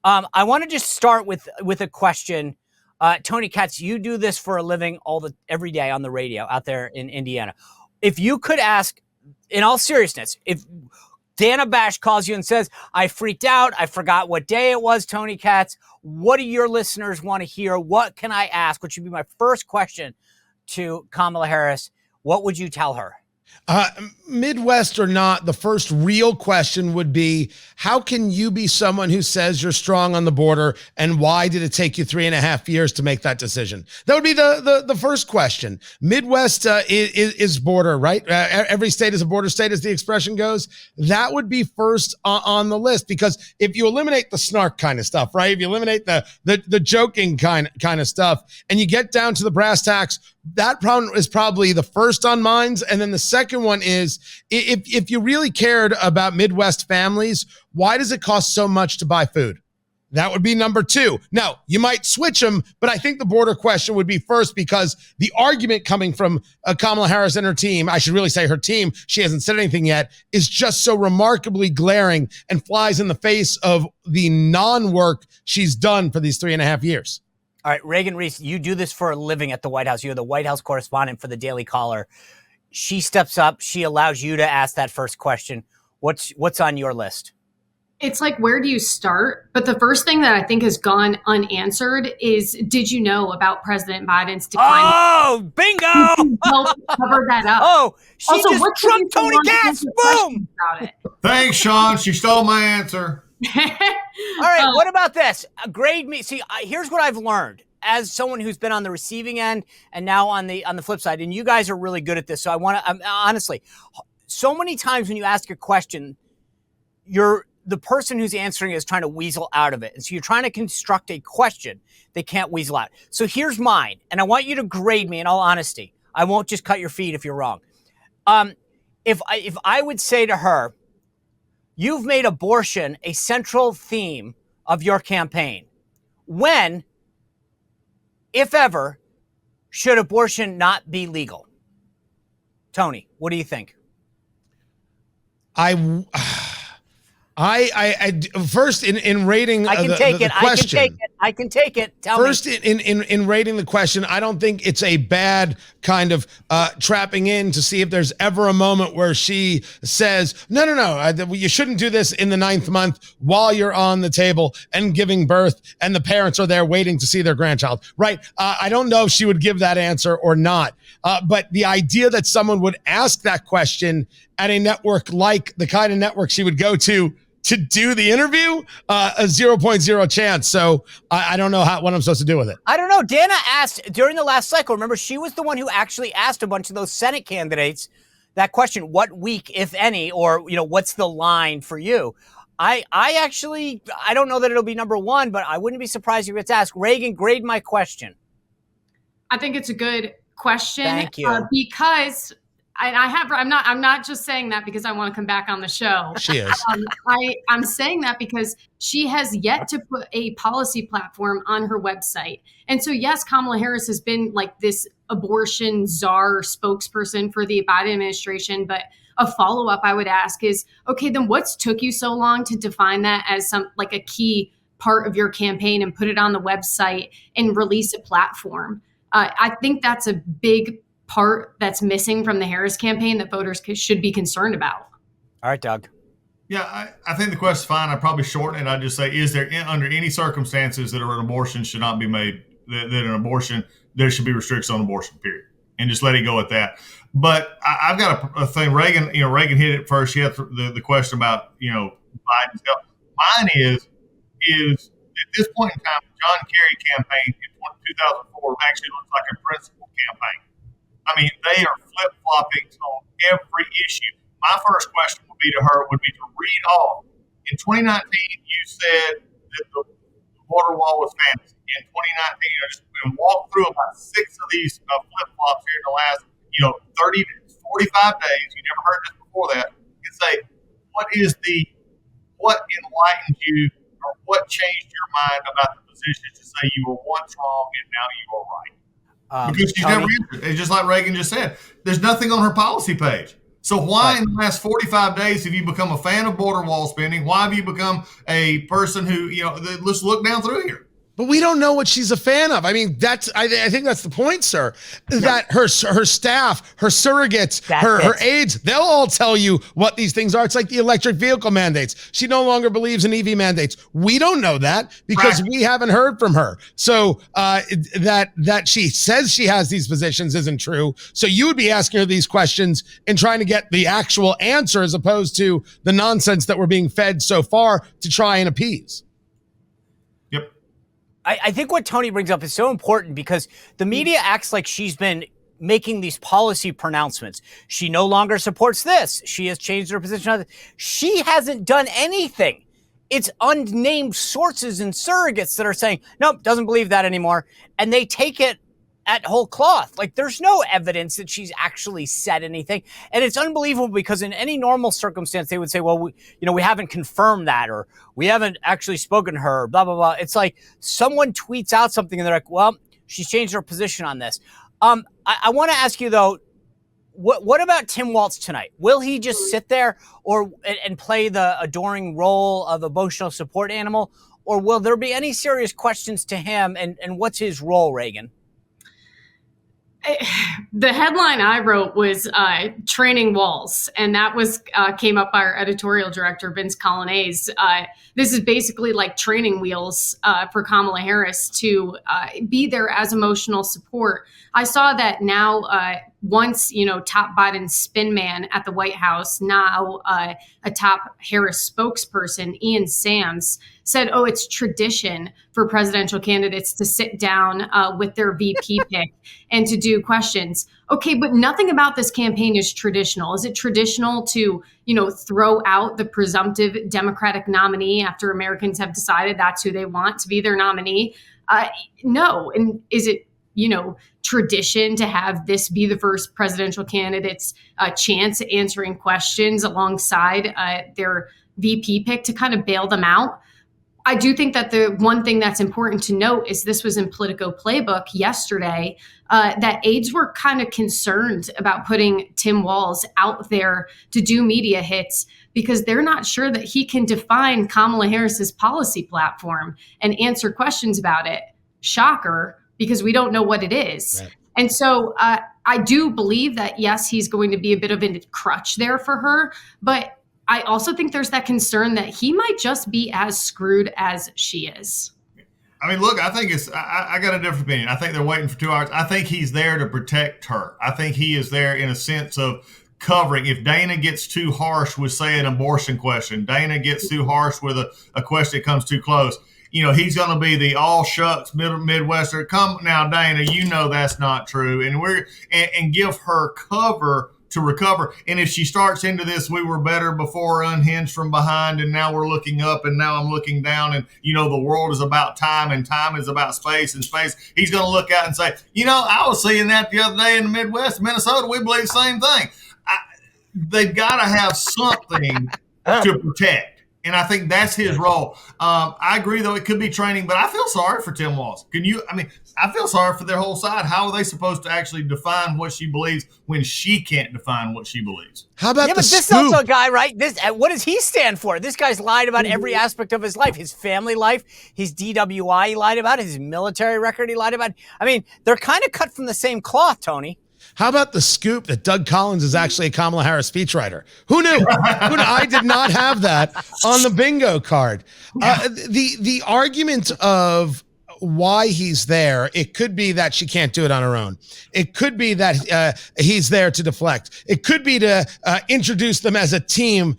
I want to just start with a question. Tony Katz, you do this for a living every day on the radio out there in Indiana. If you could ask, in all seriousness, if Dana Bash calls you and says, I freaked out, I forgot what day it was, Tony Katz, what do your listeners want to hear? What can I ask? Which would be my first question to Kamala Harris. What would you tell her? Midwest or not, the first real question would be, how can you be someone who says you're strong on the border, and why did it take you 3.5 years to make that decision? That would be the first question. Midwest is border, right? Every state is a border state, as the expression goes. That would be first on the list, because if you eliminate the snark kind of stuff, right? If you eliminate the joking kind of stuff, and you get down to the brass tacks, that problem is probably the first on minds. And then the second one is, if you really cared about Midwest families, why does it cost so much to buy food? That would be number two. Now, you might switch them, but I think the border question would be first, because the argument coming from Kamala Harris and her team, I should really say her team, she hasn't said anything yet, is just so remarkably glaring and flies in the face of the non-work she's done for these 3.5 years. All right, Reagan Reese, you do this for a living at the White House. You're the White House correspondent for the Daily Caller. She steps up. She allows you to ask that first question. What's on your list? It's like, where do you start? But the first thing that I think has gone unanswered is, did you know about President Biden's decline? Oh, bingo! Help cover that up. Oh, she also, just trumped Tony Katz. Boom! About it. Thanks, Sean. She stole my answer. All right, what about this? Grade me. See, here's what I've learned as someone who's been on the receiving end and now on the flip side, and you guys are really good at this. So I want to, honestly, so many times when you ask a question, the person who's answering is trying to weasel out of it. And so you're trying to construct a question they can't weasel out. So here's mine, and I want you to grade me in all honesty. I won't just cut your feet if you're wrong. If I would say to her, you've made abortion a central theme of your campaign. When, if ever, should abortion not be legal? Tony, what do you think? I first in rating the question. I can take it. First, in rating the question, I don't think it's a bad kind of trapping in to see if there's ever a moment where she says, no, you shouldn't do this in the 9th month while you're on the table and giving birth and the parents are there waiting to see their grandchild, right? I don't know if she would give that answer or not. But the idea that someone would ask that question at a network like the kind of network she would go to do the interview, a 0.0 chance. So I don't know what I'm supposed to do with it. I don't know. Dana asked during the last cycle, remember, she was the one who actually asked a bunch of those Senate candidates that question, what week, if any, or, what's the line for you? I don't know that it'll be number one, but I wouldn't be surprised if it's asked. Reagan, grade my question. I think it's a good question. Thank you. Because I'm not just saying that because I want to come back on the show. She is. I'm saying that because she has yet to put a policy platform on her website. And so, yes, Kamala Harris has been like this abortion czar spokesperson for the Biden administration. But a follow-up I would ask is, okay, then what's took you so long to define that as a key part of your campaign and put it on the website and release a platform? I think that's a big part that's missing from the Harris campaign that voters should be concerned about. All right, Doug. Yeah, I think the question's fine. I'd probably shorten it. I'd just say, is there, under any circumstances that an abortion should not be made, that an abortion, there should be restrictions on abortion, period. And just let it go at that. But I've got a thing. Reagan hit it first. She had the question about, Biden's health. Mine is at this point in time, the John Kerry campaign in 2004 actually looks like a principal campaign. I mean, they are flip-flopping on every issue. My first question would be to read off. In 2019, you said that the border wall was fantasy. In 2019, just walk through about 6 of these flip-flops here in the last, 30 to 45 days. You never heard this before that. And say, what enlightened you, or what changed your mind about the position to say you were once wrong and now you are right? Because she's never answered. It's just like Reagan just said. There's nothing on her policy page. So why in the last 45 days have you become a fan of border wall spending? Why have you become a person who, let's look down through here? But we don't know what she's a fan of. I mean, I think that's the point, sir. That her staff, her surrogates, her aides, they'll all tell you what these things are. It's like the electric vehicle mandates. She no longer believes in EV mandates. We don't know that because we haven't heard from her. So that she says she has these positions isn't true. So you would be asking her these questions and trying to get the actual answer as opposed to the nonsense that we're being fed so far to try and appease. I think what Tony brings up is so important because the media acts like she's been making these policy pronouncements. She no longer supports this. She has changed her position on this. She hasn't done anything. It's unnamed sources and surrogates that are saying, nope, doesn't believe that anymore. And they take it at whole cloth. Like there's no evidence that she's actually said anything. And it's unbelievable because in any normal circumstance, they would say, well, we haven't confirmed that, or we haven't actually spoken to her, blah, blah, blah. It's like someone tweets out something and they're like, well, she's changed her position on this. I want to ask you though, what about Tim Walz tonight? Will he just sit there and play the adoring role of emotional support animal? Or will there be any serious questions to him? And what's his role, Reagan? The headline I wrote was training Walz, and that was came up by our editorial director, Vince Colonnese. This is basically like training wheels for Kamala Harris to be there as emotional support. I saw that now once, top Biden spin man at the White House, now a top Harris spokesperson, Ian Sams, said, oh, it's tradition for presidential candidates to sit down with their VP pick and to do questions. Okay, but nothing about this campaign is traditional. Is it traditional to, throw out the presumptive Democratic nominee after Americans have decided that's who they want to be their nominee? No. And is it, tradition to have this be the first presidential candidate's chance at answering questions alongside their VP pick to kind of bail them out? I do think that the one thing that's important to note is this was in Politico Playbook yesterday, that aides were kind of concerned about putting Tim Walz out there to do media hits because they're not sure that he can define Kamala Harris's policy platform and answer questions about it. Shocker, because we don't know what it is. Right. And so I do believe that, yes, he's going to be a bit of a crutch there for her, but I also think there's that concern that he might just be as screwed as she is. I mean, look, I think I got a different opinion. I think they're waiting for 2 hours. I think he's there to protect her. I think he is there in a sense of covering. If Dana gets too harsh with, say, an abortion question, Dana gets too harsh with a question that comes too close, he's going to be the all shucks Midwestern. Come now, Dana, that's not true. And give her cover to recover. And if she starts into this, we were better before, unhinged from behind, and now we're looking up, and now I'm looking down, and the world is about time, and time is about space, and space, he's going to look out and say, I was seeing that the other day in the Midwest, Minnesota, we believe the same thing. They've got to have something to protect. And I think that's his role. I agree, though, it could be training, but I feel sorry for Tim Walz. I feel sorry for their whole side. How are they supposed to actually define what she believes when she can't define what she believes? How about but this is also a guy, right? What does he stand for? This guy's lied about every aspect of his life, his family life, his DWI he lied about, his military record he lied about. I mean, they're kind of cut from the same cloth, Tony. How about the scoop that Doug Collins is actually a Kamala Harris speechwriter? Who knew? I did not have that on the bingo card. The argument of why he's there, it could be that she can't do it on her own. It could be that he's there to deflect. It could be to introduce them as a team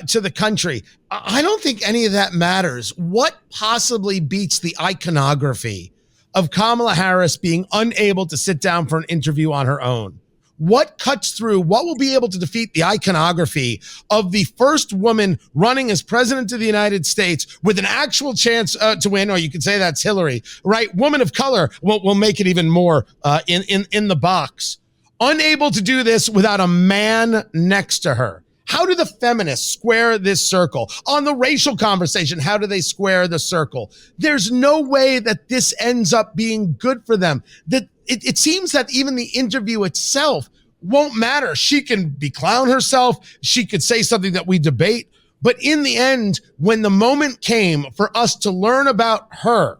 to the country. I don't think any of that matters. What possibly beats the iconography of Kamala Harris being unable to sit down for an interview on her own? What cuts through? What will be able to defeat the iconography of the first woman running as president of the United States with an actual chance to win? Or you could say that's Hillary, right? Woman of color will make it even more in the box. Unable to do this without a man next to her. How do the feminists square this circle? On the racial conversation, how do they square the circle? There's no way that this ends up being good for them. That it seems that even the interview itself won't matter. She can beclown herself. She could say something that we debate. But in the end, when the moment came for us to learn about her,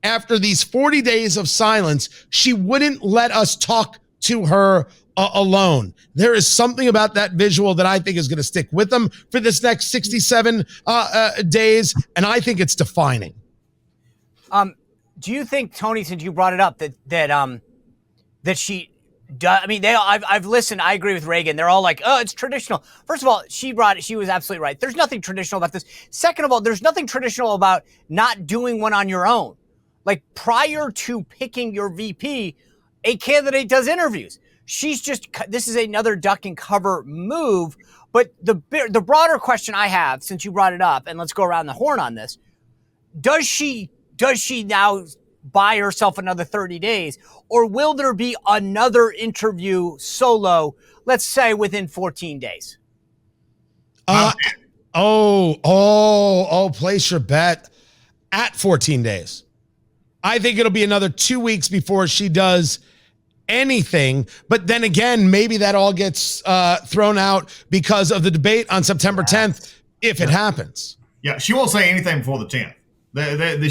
after these 40 days of silence, she wouldn't let us talk to her alone. There is something about that visual that I think is going to stick with them for this next 67 days, and I think it's defining. Do you think, Tony, since you brought it up, that she does? I mean, I've listened. I agree with Reagan. They're all like, "Oh, it's traditional." First of all, she was absolutely right. There's nothing traditional about this. Second of all, there's nothing traditional about not doing one on your own. Like, prior to picking your VP, a candidate does interviews. This is another duck and cover move. But the broader question I have, since you brought it up, and let's go around the horn on this, does she now buy herself another 30 days, or will there be another interview solo, let's say within 14 days? Place your bet at 14 days. I think it'll be another 2 weeks before she does anything. But then again, maybe that all gets thrown out because of the debate on September 10th, if it happens. Yeah, she won't say anything before the 10th.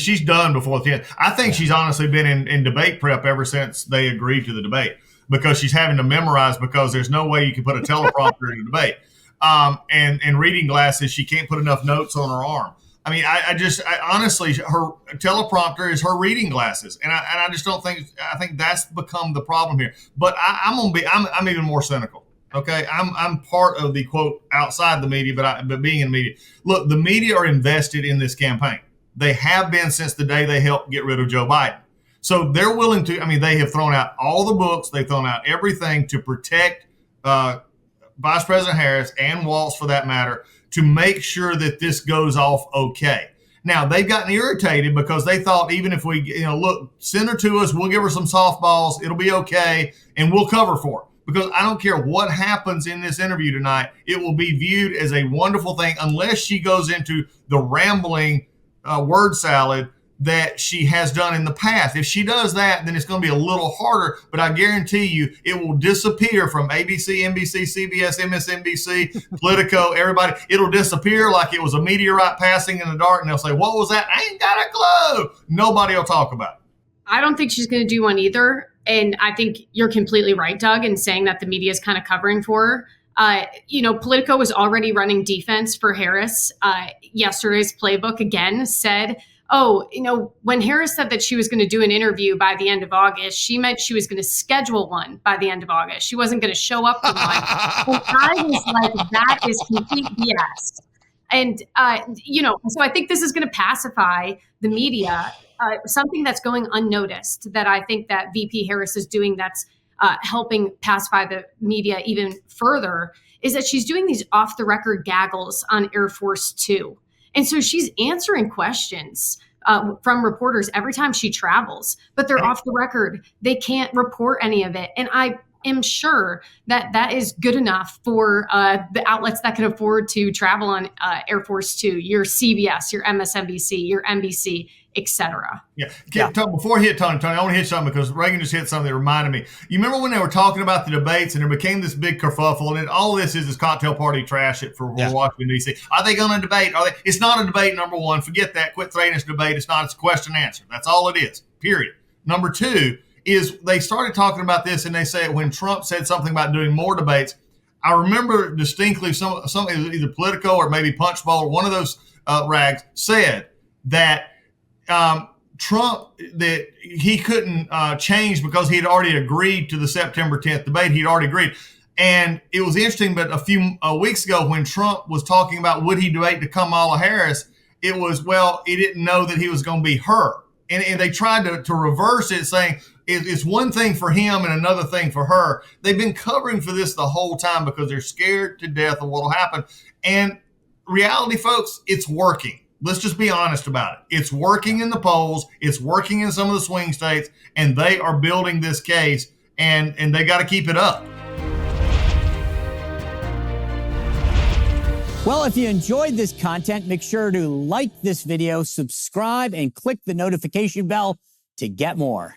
She's done before the 10th. I think she's honestly been in debate prep ever since they agreed to the debate, because she's having to memorize, because there's no way you can put a teleprompter in a debate. And reading glasses, she can't put enough notes on her arm. I mean, I honestly, her teleprompter is her reading glasses, and I just don't think. I think that's become the problem here. But I'm even more cynical. Okay, I'm part of the quote outside the media, but being in the media. Look, the media are invested in this campaign. They have been since the day they helped get rid of Joe Biden. So they're willing to. I mean, they have thrown out all the books. They've thrown out everything to protect Vice President Harris and Walz, for that matter, to make sure that this goes off okay. Now, they've gotten irritated because they thought, even if we, look, send her to us, we'll give her some softballs, it'll be okay, and we'll cover for her. Because I don't care what happens in this interview tonight, it will be viewed as a wonderful thing unless she goes into the rambling word salad that she has done in the past. If she does that, then it's going to be a little harder, but I guarantee you it will disappear from ABC, NBC, CBS, MSNBC, Politico, everybody. It'll disappear like it was a meteorite passing in the dark, and they'll say, "What was that? I ain't got a clue." Nobody will talk about it. I don't think she's going to do one either. And I think you're completely right, Doug, in saying that the media is kind of covering for her. Politico was already running defense for Harris. Yesterday's playbook again said, when Harris said that she was going to do an interview by the end of August, she meant she was going to schedule one by the end of August. She wasn't going to show up for one. And I was like, that is complete BS. And, so I think this is going to pacify the media. Something that's going unnoticed that I think that VP Harris is doing that's helping pacify the media even further is that she's doing these off-the-record gaggles on Air Force Two. And so she's answering questions from reporters every time she travels, but they're off the record. They can't report any of it. And I am sure that that is good enough for the outlets that can afford to travel on Air Force Two, your CBS, your MSNBC, your NBC, etc. Yeah. Before I hit Tony, I want to hit something because Reagan just hit something that reminded me. You remember when they were talking about the debates and there became this big kerfuffle, and all this is cocktail party trash for Washington, D.C. Are they going to debate? It's not a debate, number one. Forget that. Quit saying it's a debate. It's not. It's a question and answer. That's all it is, period. Number two is they started talking about this, and they said when Trump said something about doing more debates, I remember distinctly some either Politico or maybe Punchbowl or one of those rags said that Trump, that he couldn't change because he had already agreed to the September 10th debate. He'd already agreed. And it was interesting, but a few weeks ago when Trump was talking about would he debate to Kamala Harris, it was, he didn't know that he was going to be her. And they tried to reverse it, saying it's one thing for him and another thing for her. They've been covering for this the whole time because they're scared to death of what will happen. And reality, folks, it's working. Let's just be honest about it. It's working in the polls. It's working in some of the swing states, and they are building this case, and they got to keep it up. Well, if you enjoyed this content, make sure to like this video, subscribe, and click the notification bell to get more.